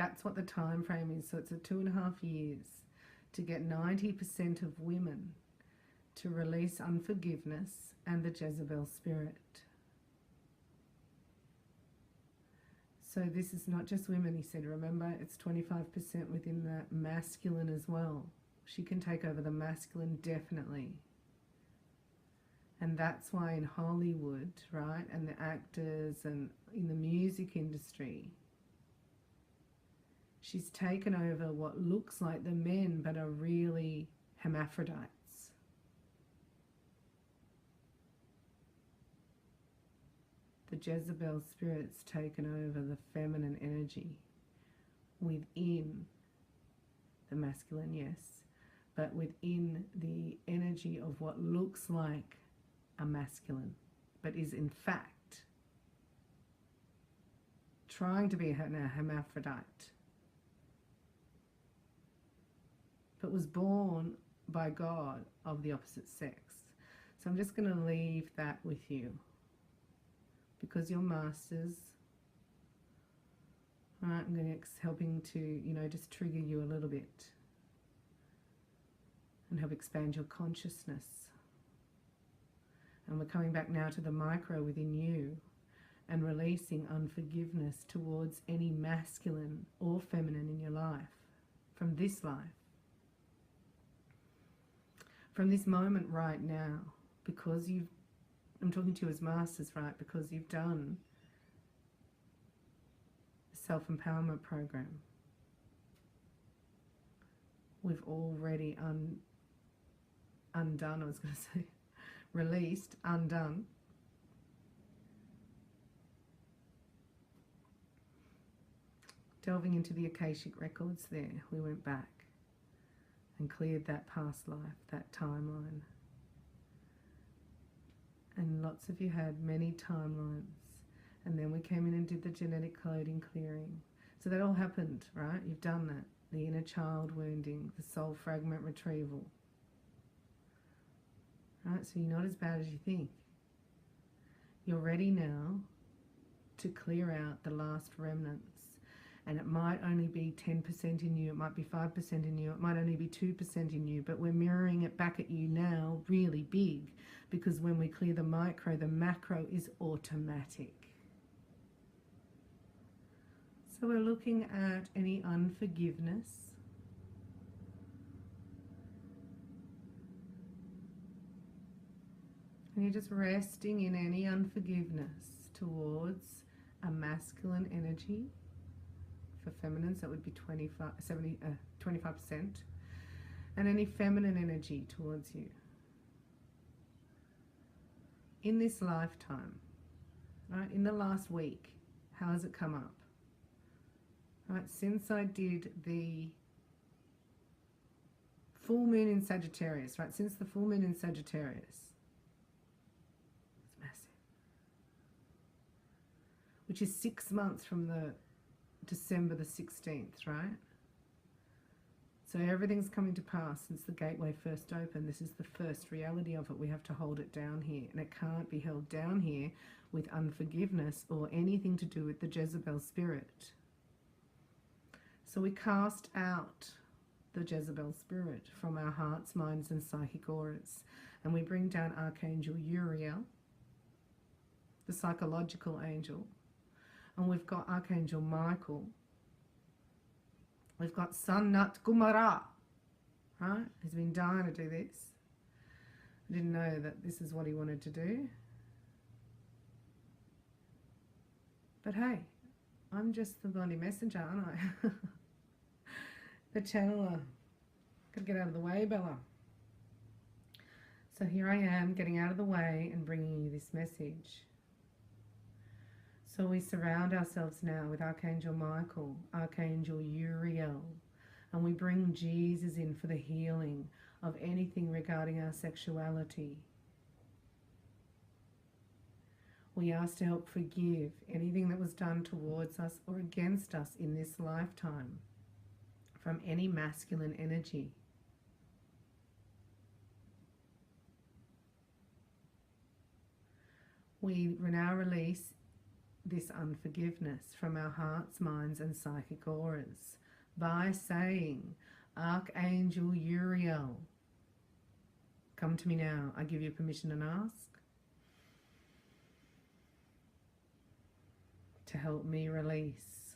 That's what the time frame is. So it's a 2.5 years to get 90% of women to release unforgiveness and the Jezebel spirit. So this is not just women, he said. Remember, it's 25% within the masculine as well. She can take over the masculine, definitely. And that's why in Hollywood, right, and the actors and in the music industry, she's taken over what looks like the men but are really hermaphrodites. The Jezebel spirit's taken over the feminine energy within the masculine, yes, but within the energy of what looks like a masculine, but is in fact trying to be a hermaphrodite, but was born by God of the opposite sex. So I'm just going to leave that with you, because your masters, right, I'm going to helping to, you know, just trigger you a little bit and help expand your consciousness. And we're coming back now to the micro within you and releasing unforgiveness towards any masculine or feminine in your life, from this life, from this moment right now, because I'm talking to you as masters, right, because you've done a self-empowerment program. We've already undone, I was going to say, released, undone. Delving into the Akashic records there, we went back and cleared that past life, that timeline. And lots of you had many timelines. And then we came in and did the genetic coding clearing. So that all happened, right? You've done that. The inner child wounding, the soul fragment retrieval. Right, so you're not as bad as you think. You're ready now to clear out the last remnants. And it might only be 10% in you, it might be 5% in you, it might only be 2% in you, but we're mirroring it back at you now really big, because when we clear the micro, the macro is automatic. So we're looking at any unforgiveness, and you're just resting in any unforgiveness towards a masculine energy. For feminines, that would be 25%, and any feminine energy towards you. In this lifetime, right, in the last week, how has it come up? Right, since I did the full moon in Sagittarius, right, since the full moon in Sagittarius, it's massive, which is 6 months from the December the 16th, right? So everything's coming to pass since the gateway first opened. This is the first reality of it. We have to hold it down here, and it can't be held down here with unforgiveness or anything to do with the Jezebel spirit. So we cast out the Jezebel spirit from our hearts, minds and psychic auras, and we bring down Archangel Uriel, the psychological angel. And we've got Archangel Michael. We've got Sun Nut Kumara, right? He's been dying to do this. I didn't know that this is what he wanted to do. But hey, I'm just the bloody messenger, aren't I? The channeler. Gotta get out of the way, Bella. So here I am, getting out of the way and bringing you this message. So we surround ourselves now with Archangel Michael, Archangel Uriel, and we bring Jesus in for the healing of anything regarding our sexuality. We ask to help forgive anything that was done towards us or against us in this lifetime from any masculine energy. We now release this unforgiveness from our hearts, minds and psychic auras by saying, Archangel Uriel, come to me now. I give you permission and ask to help me release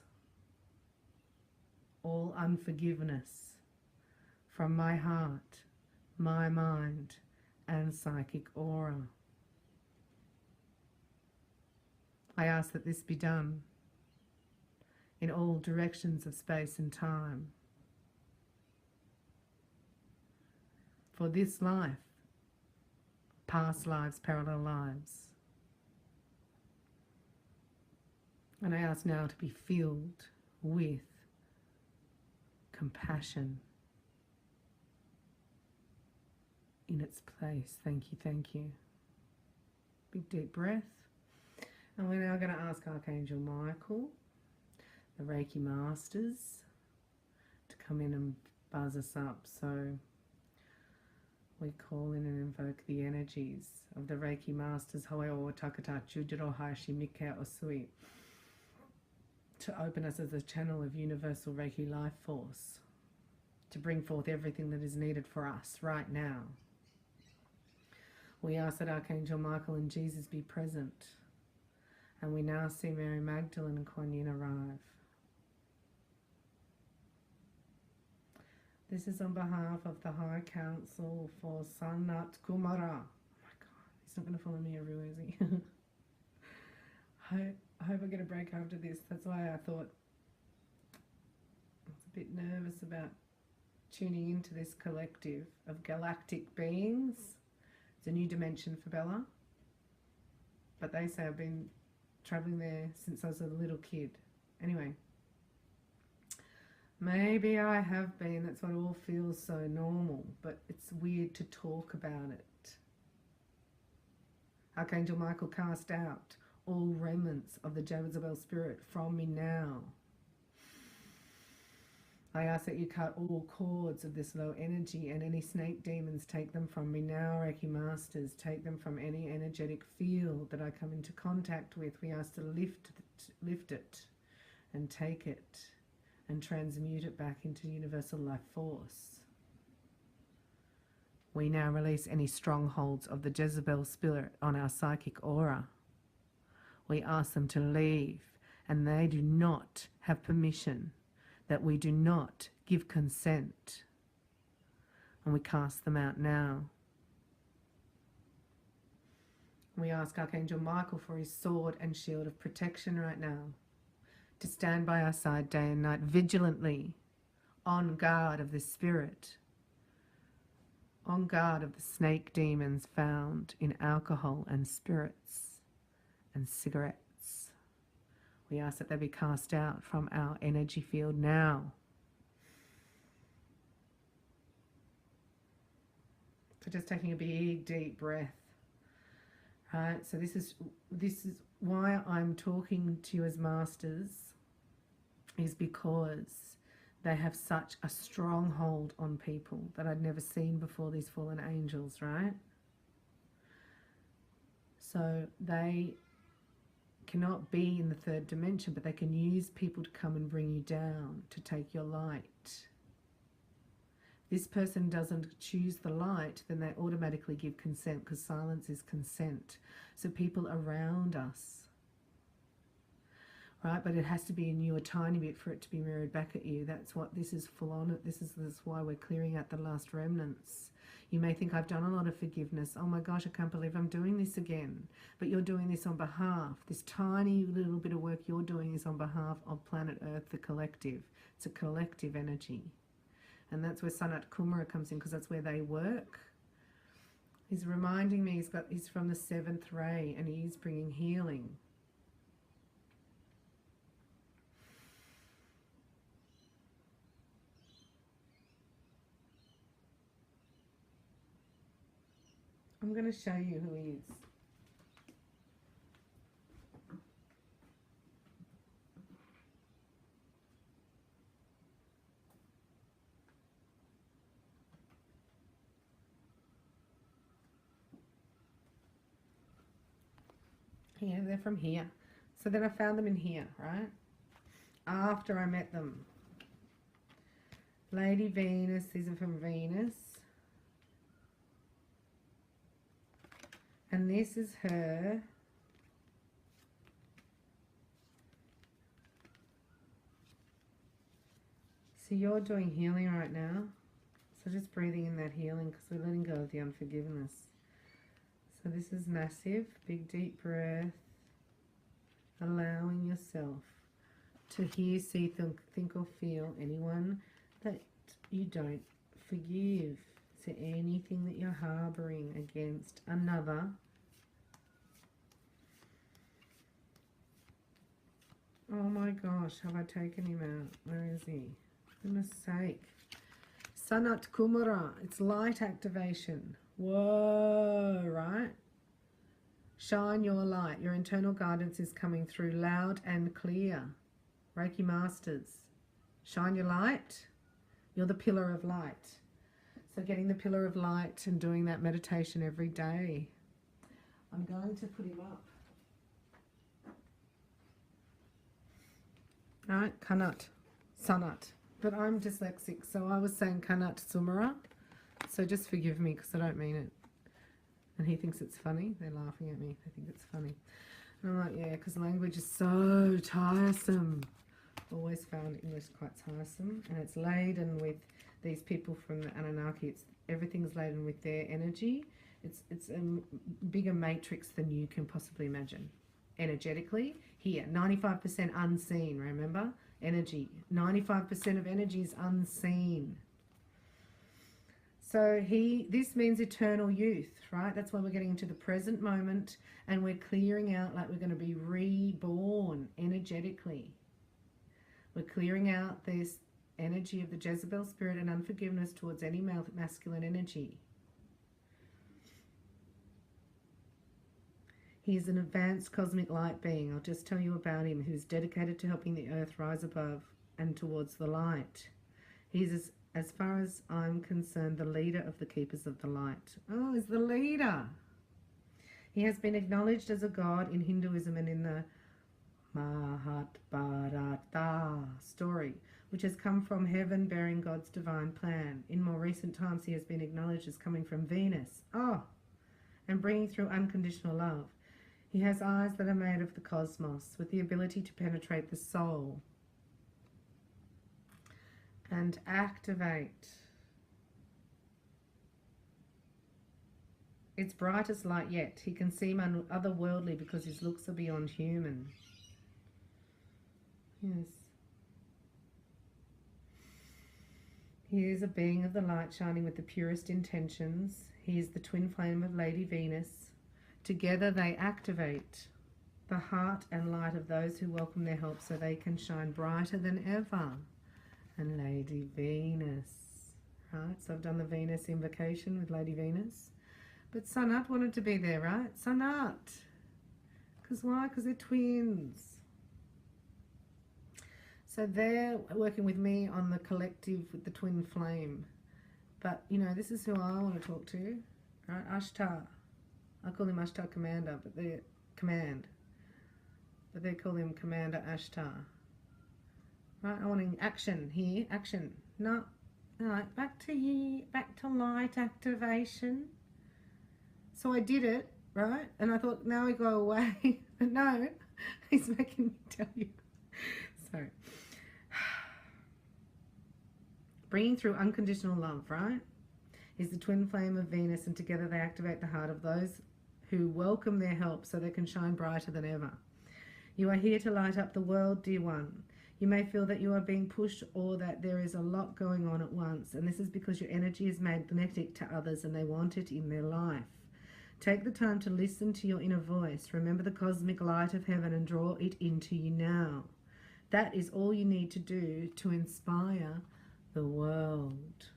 all unforgiveness from my heart, my mind and psychic aura. I ask that this be done in all directions of space and time, for this life, past lives, parallel lives. And I ask now to be filled with compassion in its place. Thank you, thank you. Big deep breath. And we're now going to ask Archangel Michael, the Reiki Masters, to come in and buzz us up. So we call in and invoke the energies of the Reiki Masters, Hawaii o Takata Chujiro Hashi Mika Osui, to open us as a channel of universal Reiki life force, to bring forth everything that is needed for us right now. We ask that Archangel Michael and Jesus be present. And we now see Mary Magdalene and Kuan Yin arrive. This is on behalf of the High Council for Sanat Kumara. Oh my God, he's not going to follow me everywhere, is he? I hope I get a break after this. That's why I thought I was a bit nervous about tuning into this collective of galactic beings. It's a new dimension for Bella. But they say I've been traveling there since I was a little kid. Anyway, maybe I have been. That's what all feels so normal, but it's weird to talk about it. Archangel Michael, cast out all remnants of the Jezebel spirit from me now. I ask that you cut all cords of this low energy, and any snake demons, take them from me now. Reiki Masters, take them from any energetic field that I come into contact with. We ask to lift it and take it and transmute it back into universal life force. We now release any strongholds of the Jezebel spirit on our psychic aura. We ask them to leave, and they do not have permission, that we do not give consent, and we cast them out now. We ask Archangel Michael for his sword and shield of protection right now, to stand by our side day and night, vigilantly on guard of the spirit, on guard of the snake demons found in alcohol and spirits and cigarettes. We ask that they be cast out from our energy field now. So just taking a big deep breath. Right, so this is why I'm talking to you as masters, is because they have such a stronghold on people that I'd never seen before, these fallen angels, right? So they cannot be in the third dimension, but they can use people to come and bring you down, to take your light. This person doesn't choose the light, then they automatically give consent, because silence is consent. So people around us, right? But it has to be in you a tiny bit for it to be mirrored back at you. That's what this is full on. This is why we're clearing out the last remnants. You may think, I've done a lot of forgiveness. Oh my gosh, I can't believe I'm doing this again. But you're doing this on behalf. This tiny little bit of work you're doing is on behalf of planet Earth, the collective. It's a collective energy. And that's where Sanat Kumara comes in, because that's where they work. He's reminding me he's from the 7th ray, and he's bringing healing. I'm going to show you who he is. Yeah, they're from here. So then I found them in here, right? After I met them. Lady Venus, these are from Venus. And this is her. So you're doing healing right now. So just breathing in that healing because we're letting go of the unforgiveness. So this is massive. Big deep breath. Allowing yourself to hear, see, think or feel anyone that you don't forgive. So anything that you're harboring against another. Oh my gosh, have I taken him out? Where is he? For goodness sake. Sanat Kumara, it's light activation. Whoa, right? Shine your light. Your internal guidance is coming through loud and clear. Reiki Masters, shine your light. You're the pillar of light. So getting the pillar of light and doing that meditation every day. I'm going to put him up. Right, Kanat, Sanat. But I'm dyslexic, so I was saying Kanat Sumara. So just forgive me because I don't mean it. And he thinks it's funny. They're laughing at me. They think it's funny. And I'm like, yeah, because language is so tiresome. Always found English quite tiresome. And it's laden with these people from the Anunnaki. Everything's laden with their energy. It's a bigger matrix than you can possibly imagine. Energetically, here, 95% unseen, remember? Energy. 95% of energy is unseen. So this means eternal youth, right? That's why we're getting into the present moment and we're clearing out like we're going to be reborn energetically. We're clearing out this energy of the Jezebel spirit and unforgiveness towards any masculine energy. He is an advanced cosmic light being. I'll just tell you about him, who's dedicated to helping the earth rise above and towards the light. He's, as far as I'm concerned, the leader of the keepers of the light. Oh, he's the leader. He has been acknowledged as a god in Hinduism and in the Mahabharata story, which has come from heaven bearing God's divine plan. In more recent times, he has been acknowledged as coming from Venus. Oh, and bringing through unconditional love. He has eyes that are made of the cosmos, with the ability to penetrate the soul and activate its brightest light yet. He can seem otherworldly because his looks are beyond human. Yes. He is a being of the light shining with the purest intentions. He is the twin flame of Lady Venus. Together they activate the heart and light of those who welcome their help so they can shine brighter than ever. And Lady Venus, right? So I've done the Venus invocation with Lady Venus. But Sanat wanted to be there, right? Sanat. Because why? Because they're twins. So they're working with me on the collective with the twin flame. But, you know, this is who I want to talk to, right? Ashtar. I call him Ashtar Commander, but they're Command. But they call him Commander Ashtar. Right, I want action here, action. No, right, back to here, back to light activation. So I did it, right? And I thought, now we go away. But no, he's making me tell you. Sorry. Bringing through unconditional love, right? Is the twin flame of Venus, and together they activate the heart of those who welcome their help so they can shine brighter than ever. You are here to light up the world, dear one. You may feel that you are being pushed or that there is a lot going on at once, and this is because your energy is magnetic to others and they want it in their life. Take the time to listen to your inner voice. Remember the cosmic light of heaven and draw it into you now. That is all you need to do to inspire the world.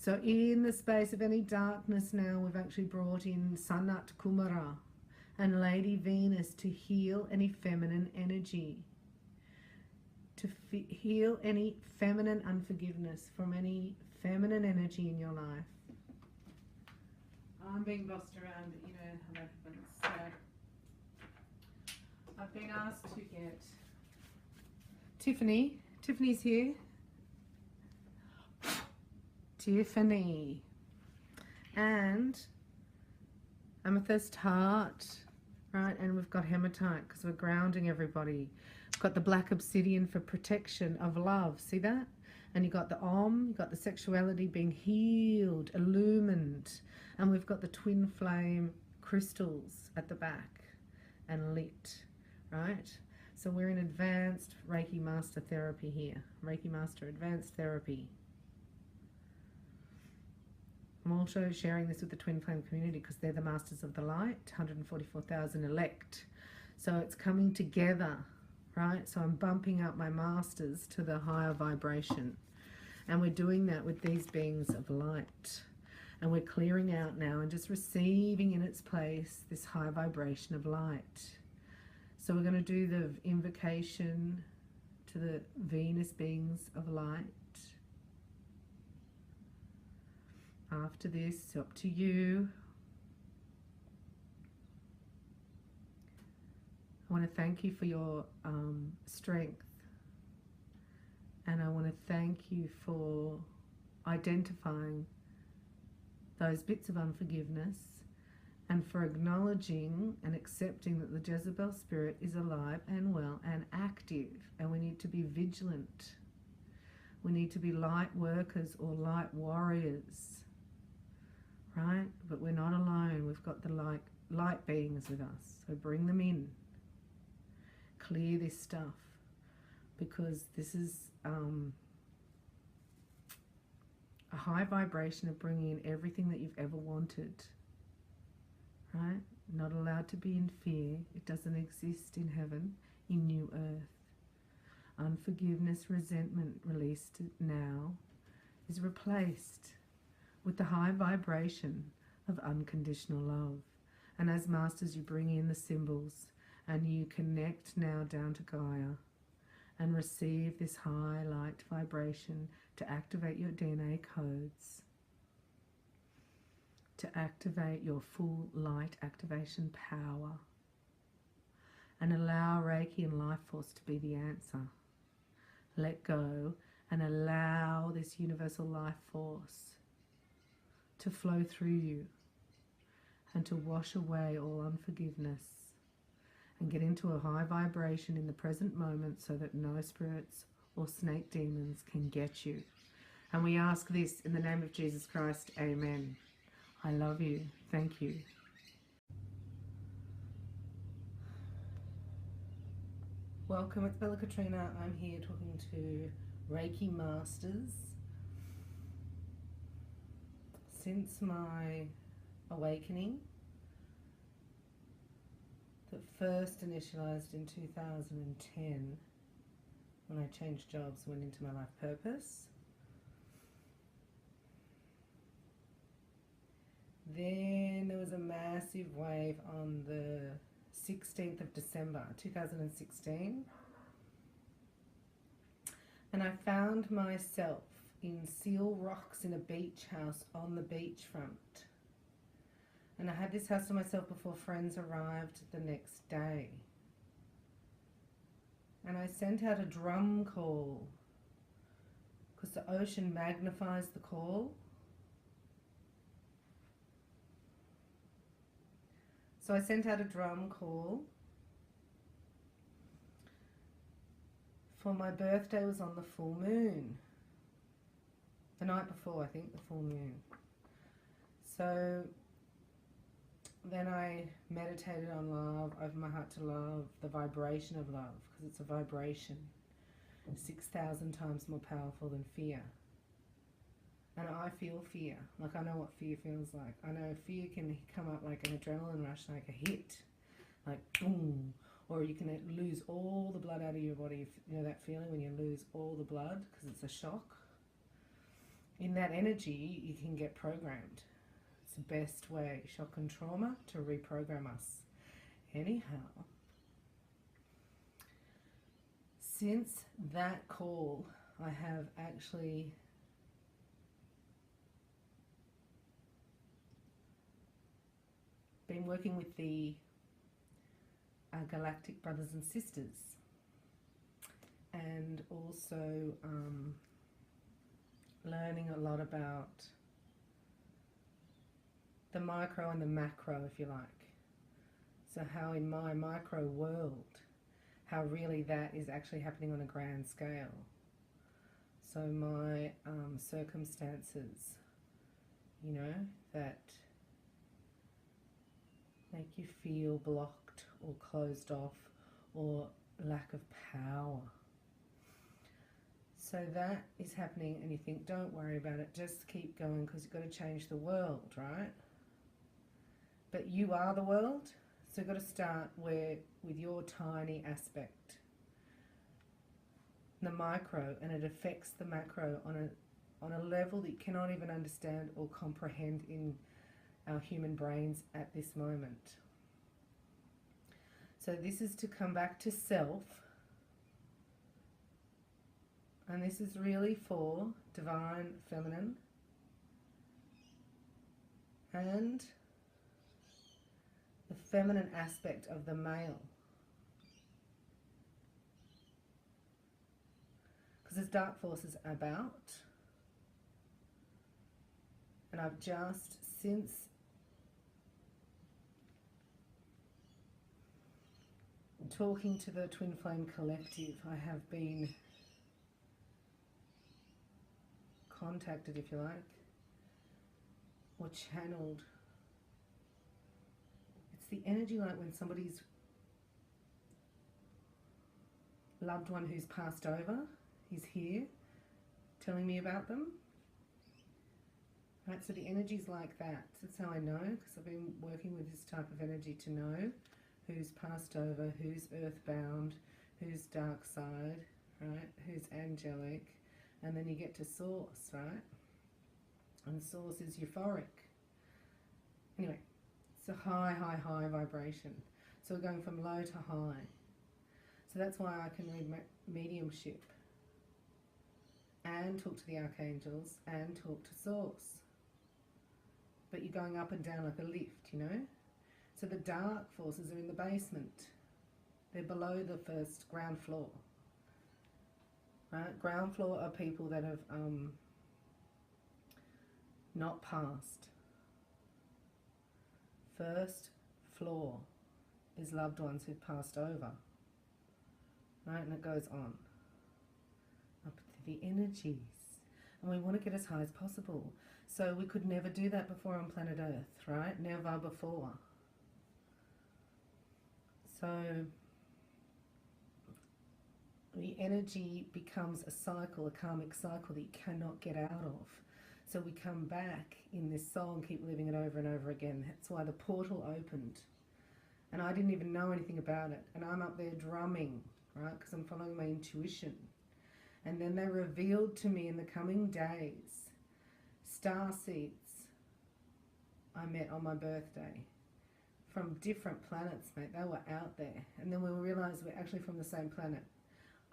So in the space of any darkness now, we've actually brought in Sanat Kumara and Lady Venus to heal any feminine energy, to heal any feminine unforgiveness from any feminine energy in your life. I'm being bossed around, but you know how that happens. So I've been asked to get Tiffany. Tiffany's here. Tiffany. And amethyst heart, right? And we've got hematite because we're grounding everybody. We've got the black obsidian for protection of love. See that? And you got the you got the sexuality being healed, illumined. And we've got the twin flame crystals at the back and lit, right? So we're in advanced Reiki Master therapy here. Reiki Master Advanced Therapy. I'm also sharing this with the Twin Flame community because they're the Masters of the Light, 144,000 elect. So it's coming together, right? So I'm bumping up my Masters to the higher vibration. And we're doing that with these beings of light. And we're clearing out now and just receiving in its place this high vibration of light. So we're going to do the invocation to the Venus beings of light. After this, it's up to you. I want to thank you for your strength. And I want to thank you for identifying those bits of unforgiveness and for acknowledging and accepting that the Jezebel spirit is alive and well and active, and we need to be vigilant. We need to be light workers or light warriors, right? But we're not alone. We've got the light beings with us. So bring them in. Clear this stuff, because this is a high vibration of bringing in everything that you've ever wanted, right? Not allowed to be in fear. It doesn't exist in heaven, in new earth. Unforgiveness, resentment released now is replaced with the high vibration of unconditional love. And as masters, you bring in the symbols and you connect now down to Gaia and receive this high light vibration to activate your DNA codes, to activate your full light activation power, and allow Reiki and life force to be the answer. Let go and allow this universal life force to flow through you and to wash away all unforgiveness and get into a high vibration in the present moment so that no spirits or snake demons can get you. And we ask this in the name of Jesus Christ. Amen. I love you. Thank you. Welcome, it's Bella Katrina. I'm here talking to Reiki Masters. Since my awakening, that first initialized in 2010, when I changed jobs, went into my life purpose. Then there was a massive wave on the 16th of December 2016, and I found myself in Seal Rocks in a beach house on the beachfront. And I had this house to myself before friends arrived the next day. And I sent out a drum call because the ocean magnifies the call. So I sent out a drum call. For my birthday was on the full moon. The night before, I think, the full moon. So then I meditated on love, opened my heart to love, the vibration of love, because it's a vibration 6,000 times more powerful than fear. And I feel fear, like I know what fear feels like. I know fear can come up like an adrenaline rush, like a hit, like boom, or you can lose all the blood out of your body. You know that feeling when you lose all the blood because it's a shock? In that energy, you can get programmed. It's the best way, shock and trauma, to reprogram us. Anyhow, since that call, I have actually been working with the our galactic brothers and sisters, and also learning a lot about the micro and the macro, if you like. So how in my micro world, how really that is actually happening on a grand scale. So my circumstances, you know, that make you feel blocked or closed off or lack of power. So that is happening, and you think, don't worry about it, just keep going, because you've got to change the world, right? But you are the world, so you've got to start with your tiny aspect, the micro, and it affects the macro on a level that you cannot even understand or comprehend in our human brains at this moment. So this is to come back to self, and this is really for divine feminine and the feminine aspect of the male. Because there's dark forces about, and I've just, since talking to the Twin Flame Collective, I have been contacted, if you like, or channeled. It's the energy like when somebody's loved one who's passed over is here telling me about them. Right, so the energy's like that. That's how I know, because I've been working with this type of energy to know who's passed over, who's earthbound, who's dark side, right, who's angelic, and then you get to source, right? And source is euphoric. Anyway, it's a high, high, high vibration. So we're going from low to high. So that's why I can read mediumship and talk to the archangels and talk to source. But you're going up and down like a lift, you know? So the dark forces are in the basement. They're below the first ground floor. Right? Ground floor are people that have not passed. First floor is loved ones who've passed over. Right? And it goes on. Up to the energies. And we want to get as high as possible. So we could never do that before on planet Earth, right? Never before. So the energy becomes a cycle, a karmic cycle that you cannot get out of. So we come back in this soul and keep living it over and over again. That's why the portal opened. And I didn't even know anything about it. And I'm up there drumming, right? Because I'm following my intuition. And then they revealed to me in the coming days star seeds I met on my birthday from different planets, mate. They were out there. And then we realised we're actually from the same planet.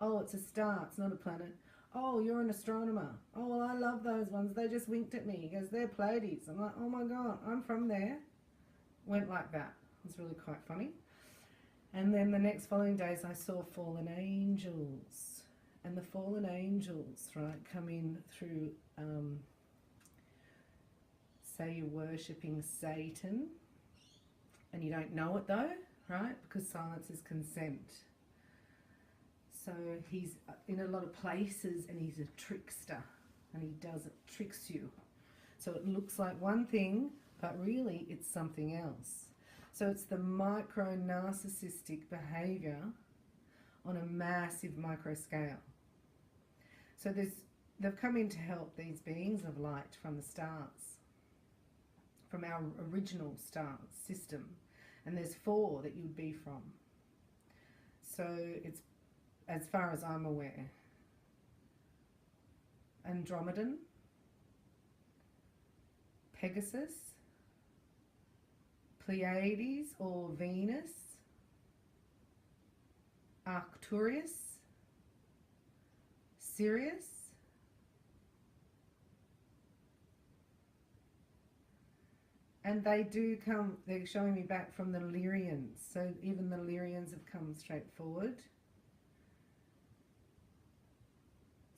Oh, it's a star, it's not a planet. Oh, you're an astronomer. Oh, well, I love those ones. They just winked at me. He goes, they're Pleiades. I'm like, oh my God, I'm from there. Went like that. It was really quite funny. And then the next following days I saw fallen angels. And the fallen angels, right, come in through, say you're worshipping Satan. And you don't know it though, right? Because silence is consent. So he's in a lot of places and he's a trickster and he tricks you. So it looks like one thing, but really it's something else. So it's the micro narcissistic behavior on a massive micro scale. So they've come in to help these beings of light from the stars, from our original star system. And there's 4 that you would be from. So it's, as far as I'm aware, Andromedan, Pegasus, Pleiades or Venus, Arcturus, Sirius, And they do come, they're showing me back from the Lyrians. So even the Lyrians have come straight forward.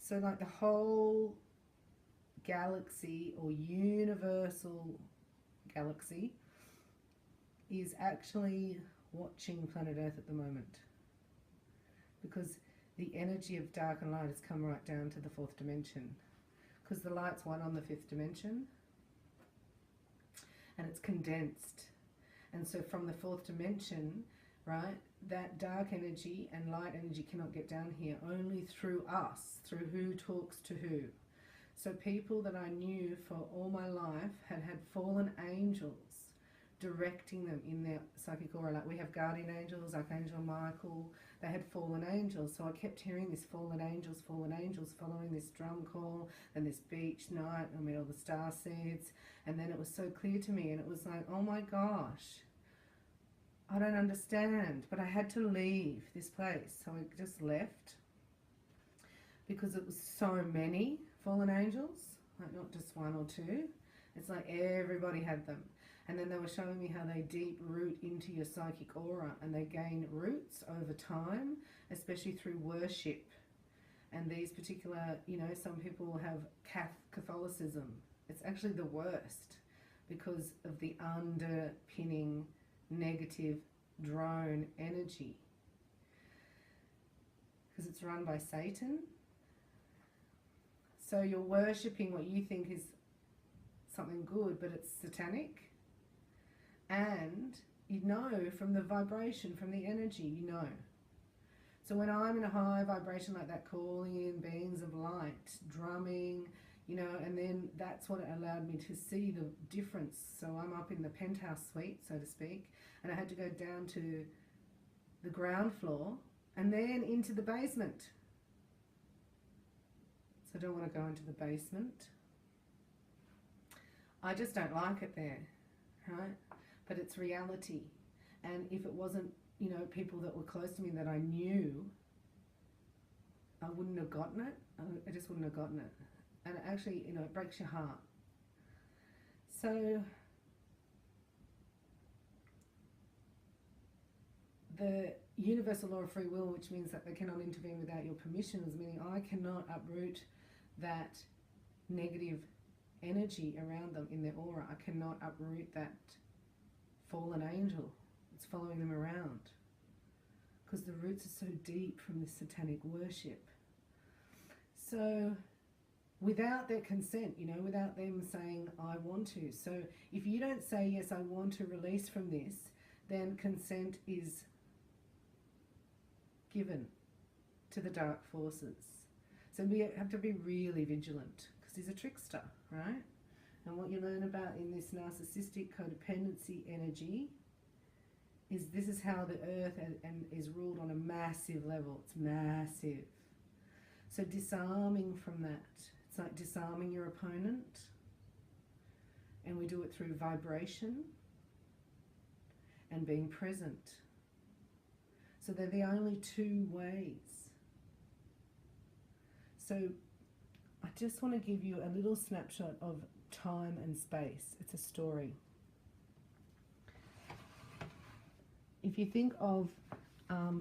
So like the whole galaxy or universal galaxy is actually watching planet Earth at the moment. Because the energy of dark and light has come right down to the fourth dimension. Because the light's one on the fifth dimension. And it's condensed. And so from the fourth dimension, right, that dark energy and light energy cannot get down here, only through us, through who talks to who. So people that I knew for all my life had fallen angels directing them in their psychic aura. Like we have guardian angels, Archangel Michael, they had fallen angels. So I kept hearing this fallen angels, following this drum call and this beach night, I mean all the star seeds. And then it was so clear to me, and it was like, oh my gosh, I don't understand. But I had to leave this place. So I just left because it was so many fallen angels, like not just one or two. It's like everybody had them. And then they were showing me how they deep root into your psychic aura, and they gain roots over time, especially through worship. And these particular, you know, some people have Catholicism. It's actually the worst because of the underpinning negative drone energy. Because it's run by Satan. So you're worshipping what you think is something good, but it's satanic. And you know from the vibration, from the energy, you know. So when I'm in a high vibration like that, calling in beings of light, drumming, you know, and then that's what allowed me to see the difference. So I'm up in the penthouse suite, so to speak, and I had to go down to the ground floor and then into the basement. So I don't want to go into the basement. I just don't like it there, right? But it's reality. And if it wasn't, you know, people that were close to me that I knew, I wouldn't have gotten it. I just wouldn't have gotten it. And it actually, you know, it breaks your heart. So the universal law of free will, which means that they cannot intervene without your permissions, meaning I cannot uproot that negative energy around them in their aura. I cannot uproot that fallen angel. It's following them around because the roots are so deep from this satanic worship. So without their consent, you know, without them saying, I want to. So if you don't say, yes, I want to release from this, then consent is given to the dark forces. So we have to be really vigilant because he's a trickster, right? And what you learn about in this narcissistic codependency energy is this is how the earth and is ruled on a massive level. It's massive. So disarming from that. It's like disarming your opponent. And we do it through vibration and being present. So they're the only two ways. So I just want to give you a little snapshot of time and space. It's a story. If you think of a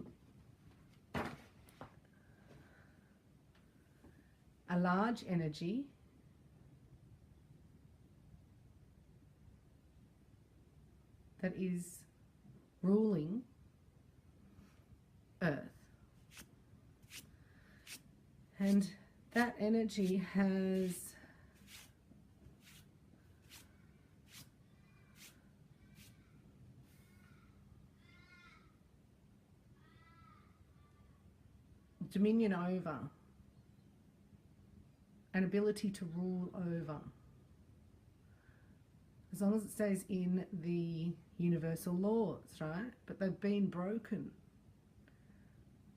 large energy that is ruling Earth, and that energy has dominion over, an ability to rule over, as long as it stays in the universal laws, right? But they've been broken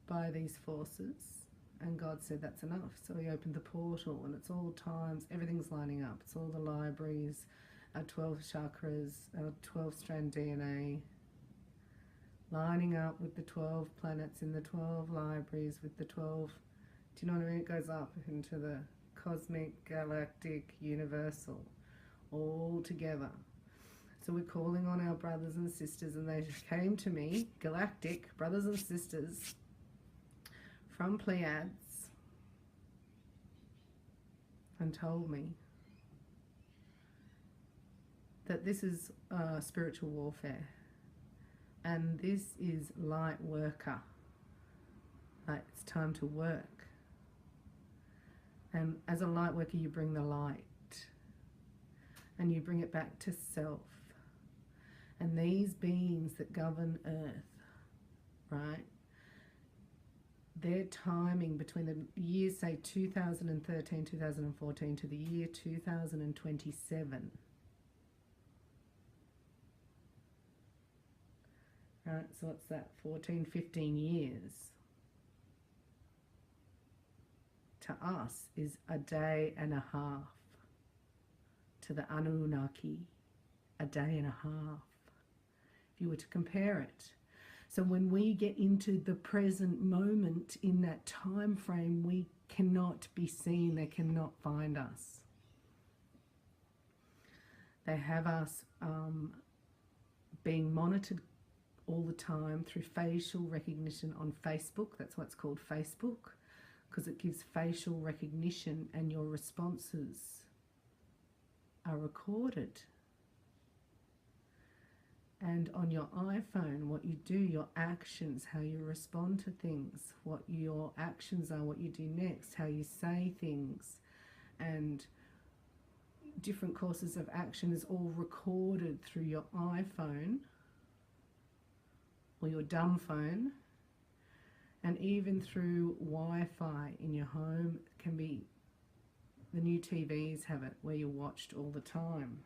by these forces, and God said that's enough. So he opened the portal, and it's all times, everything's lining up. It's all the libraries, our 12 chakras, our 12-strand DNA, lining up with the 12 planets in the 12 libraries with the 12, do you know what I mean? It goes up into the cosmic, galactic, universal, all together. So we're calling on our brothers and sisters, and they came to me, galactic brothers and sisters from Pleiades, and told me that this is spiritual warfare, and this is light worker. Like, it's time to work. And as a light worker, you bring the light, and you bring it back to self. And these beings that govern Earth, right, their timing between the years, say 2013, 2014 to the year 2027, right, so what's that, 14, 15 years, to us is a day and a half. To the Anunnaki, a day and a half, if you were to compare it. So when we get into the present moment in that time frame, we cannot be seen. They cannot find us. They have us being monitored all the time through facial recognition on Facebook. That's why it's called Facebook, because it gives facial recognition, and your responses are recorded. And on your iPhone, what you do, your actions, how you respond to things, what your actions are, what you do next, how you say things, and different courses of action is all recorded through your iPhone or your dumb phone, and even through Wi-Fi in your home. It can be, the new TVs have it where you're watched all the time.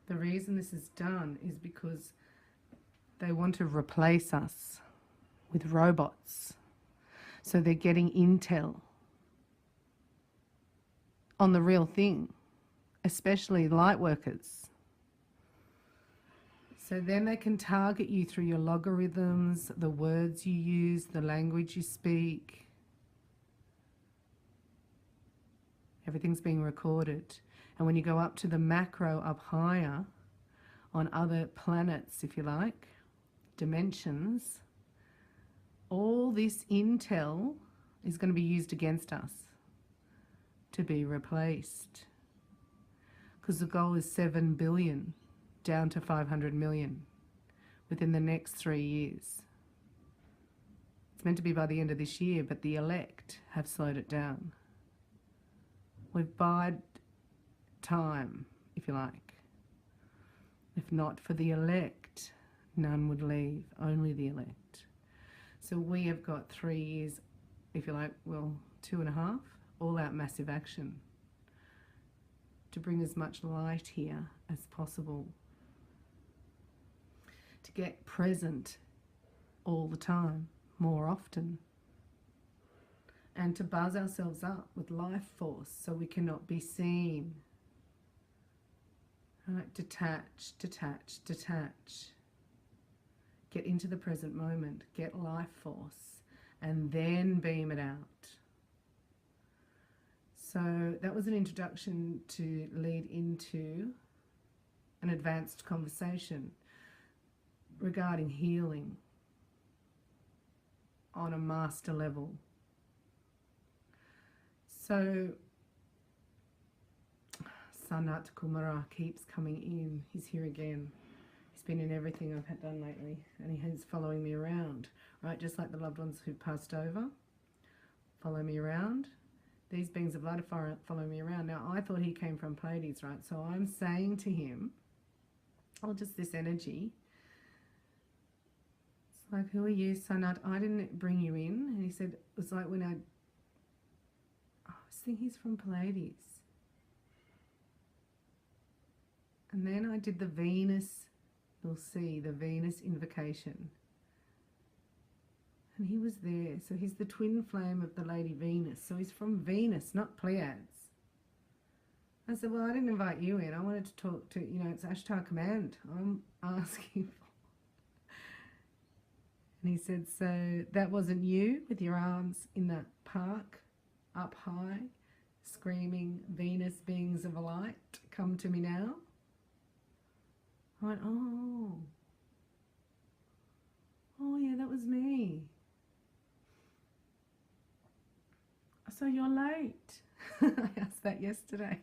The reason this is done is because they want to replace us with robots. So they're getting intel on the real thing, especially light workers. So then they can target you through your logarithms, the words you use, the language you speak. Everything's being recorded. And when you go up to the macro, up higher, on other planets, if you like, dimensions, all this intel is going to be used against us to be replaced. Because the goal is 7 billion down to 500 million within the next 3 years. It's meant to be by the end of this year, but the elect have slowed it down. We've bided time, if you like. If not for the elect, none would leave, only the elect. So we have got 3 years, if you like, well, 2.5, all out massive action to bring as much light here as possible, to get present all the time, more often, and to buzz ourselves up with life force so we cannot be seen. Right? Detach, detach, detach. Get into the present moment, get life force, and then beam it out. So that was an introduction to lead into an advanced conversation regarding healing on a master level. So Sanat Kumara keeps coming in. He's here again. He's been in everything I've had done lately, and he's following me around, right? Just like the loved ones who passed over follow me around. These beings of light follow me around. Now, I thought he came from Pleiades, right? So I'm saying to him, oh, just this energy. It's like, who are you, Sanat? I didn't bring you in. And he said, it was like when I was thinking he's from Pleiades. And then I did the Venus, you'll see, the Venus invocation. And he was there. So he's the twin flame of the Lady Venus. So he's from Venus, not Pleiades. I said, well, I didn't invite you in. I wanted to talk to, it's Ashtar Command I'm asking for. And he said, so that wasn't you with your arms in the park, up high, screaming Venus beings of light, come to me now. I went, oh yeah, that was me. So you're late. I asked that yesterday.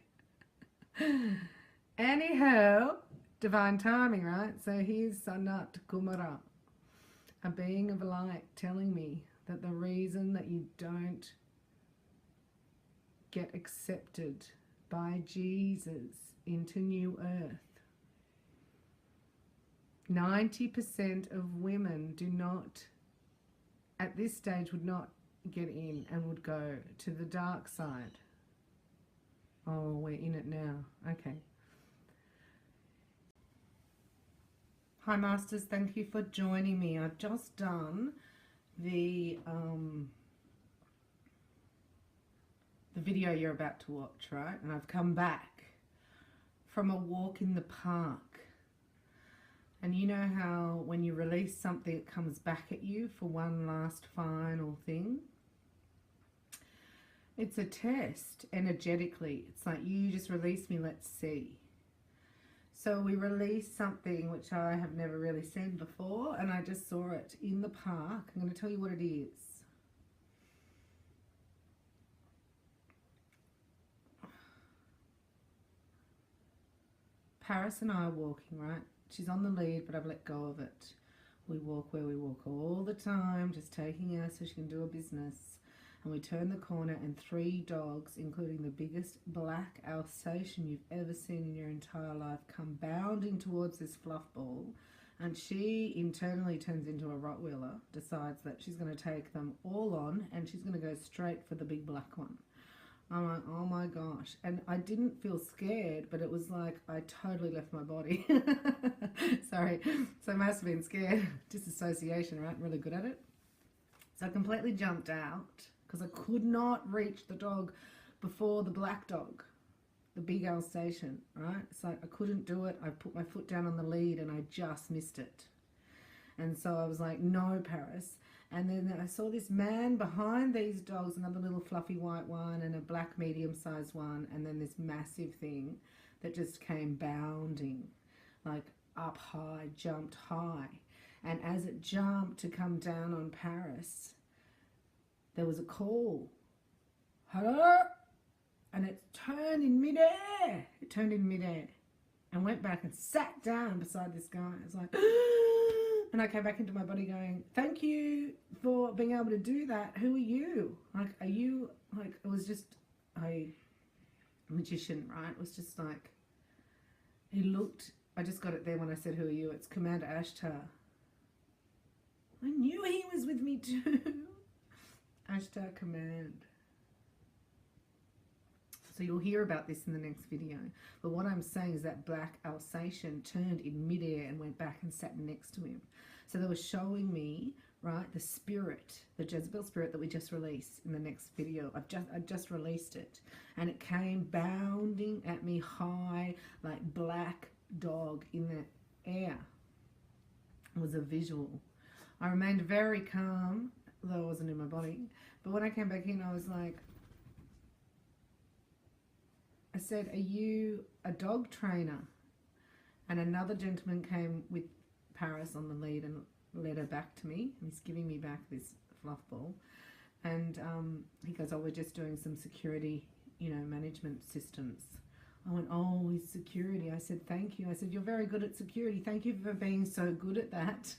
Anyhow, divine timing, right? So here's Sanat Kumara, a being of light, telling me that the reason that you don't get accepted by Jesus into New Earth, 90% of women do not, at this stage, would not get in and would go to the dark side. Oh, we're in it now. Okay. Hi, Masters. Thank you for joining me. I've just done the video you're about to watch, right? And I've come back from a walk in the park. And you know how when you release something, it comes back at you for one last final thing? It's a test energetically. It's like, you just release me, let's see. So we released something which I have never really seen before, and I just saw it in the park. I'm going to tell you what it is. Paris and I are walking, right? She's on the lead, but I've let go of it. We walk where we walk all the time, just taking her so she can do her business. And we turn the corner and 3 dogs, including the biggest black Alsatian you've ever seen in your entire life, come bounding towards this fluff ball. And she internally turns into a Rottweiler, decides that she's going to take them all on, and she's going to go straight for the big black one. I'm like, oh my gosh. And I didn't feel scared, but it was like I totally left my body. Sorry. So I must have been scared. Disassociation, right? Really good at it. So I completely jumped out because I could not reach the dog before the black dog, the big Alsatian, right? It's like I couldn't do it. I put my foot down on the lead and I just missed it. And so I was like, no, Paris. And then I saw this man behind these dogs, another little fluffy white one and a black medium-sized one, and then this massive thing that just came bounding, like up high, jumped high. And as it jumped to come down on Paris, there was a call. Hello? And it turned in midair. It turned in midair and went back and sat down beside this guy. It's like... And I came back into my body going, thank you for being able to do that. Who are you? Like, are you, like, it was just a magician, right? It was just like, he looked, I just got it there when I said, who are you? It's Commander Ashtar. I knew he was with me too. Ashtar Command. So you'll hear about this in the next video. But what I'm saying is that black Alsatian turned in midair and went back and sat next to him. So they were showing me, right, the spirit, the Jezebel spirit that we just released in the next video. I just released it. And it came bounding at me high, like black dog in the air. It was a visual. I remained very calm, though I wasn't in my body. But when I came back in, I was like, I said, are you a dog trainer? And another gentleman came with Paris on the lead and led her back to me. He's giving me back this fluff ball. And he goes, oh, we're just doing some security, management systems. I went, oh, he's security. I said, thank you. I said, you're very good at security. Thank you for being so good at that,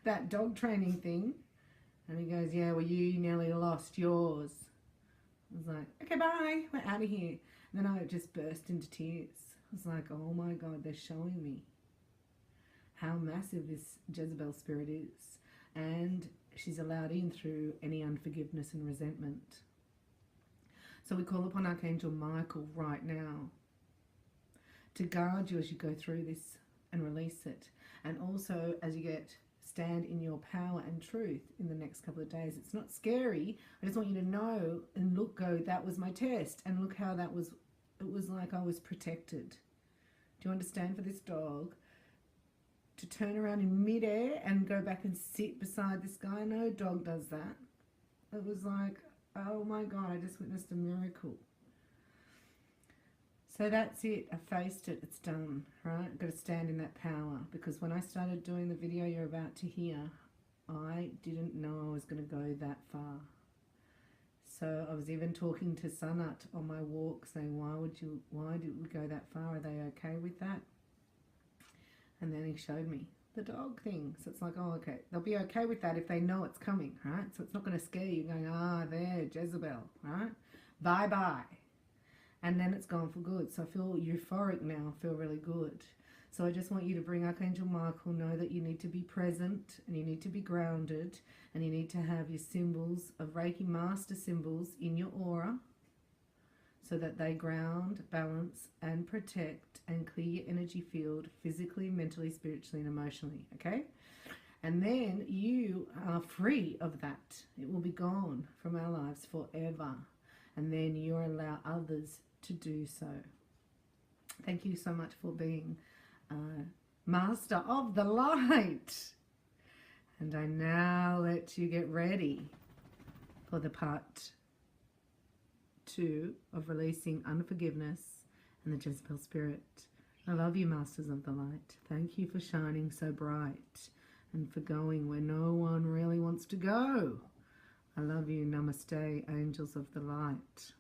that dog training thing. And he goes, yeah, well, you nearly lost yours. I was like, okay, bye. We're out of here. And then I just burst into tears. I was like, oh my God, they're showing me how massive this Jezebel spirit is. And she's allowed in through any unforgiveness and resentment. So we call upon Archangel Michael right now to guard you as you go through this and release it. And also as you stand in your power and truth in the next couple of days. It's not scary. I just want you to know and go, that was my test. And look how it was like I was protected. Do you understand, for this dog to turn around in midair and go back and sit beside this guy? No dog does that. It was like, oh my God, I just witnessed a miracle. So that's it. I faced it. It's done, right? I've got to stand in that power, because when I started doing the video you're about to hear, I didn't know I was going to go that far. So I was even talking to Sanat on my walk, saying, why did we go that far? Are they okay with that? And then he showed me the dog thing. So it's like, oh, okay. They'll be okay with that if they know it's coming, right? So it's not going to scare you going, there, Jezebel, right? Bye-bye. And then it's gone for good. So I feel euphoric now. I feel really good. So I just want you to bring Archangel Michael, know that you need to be present and you need to be grounded and you need to have your symbols of Reiki master symbols in your aura so that they ground, balance and protect and clear your energy field physically, mentally, spiritually and emotionally, okay? And then you are free of that. It will be gone from our lives forever. And then you allow others to do so. Thank you so much for being Master of the Light. And I now let you get ready for the part 2 of releasing unforgiveness and the Jezebel spirit. I love you, Masters of the Light. Thank you for shining so bright and for going where no one really wants to go. I love you. Namaste, angels of the light.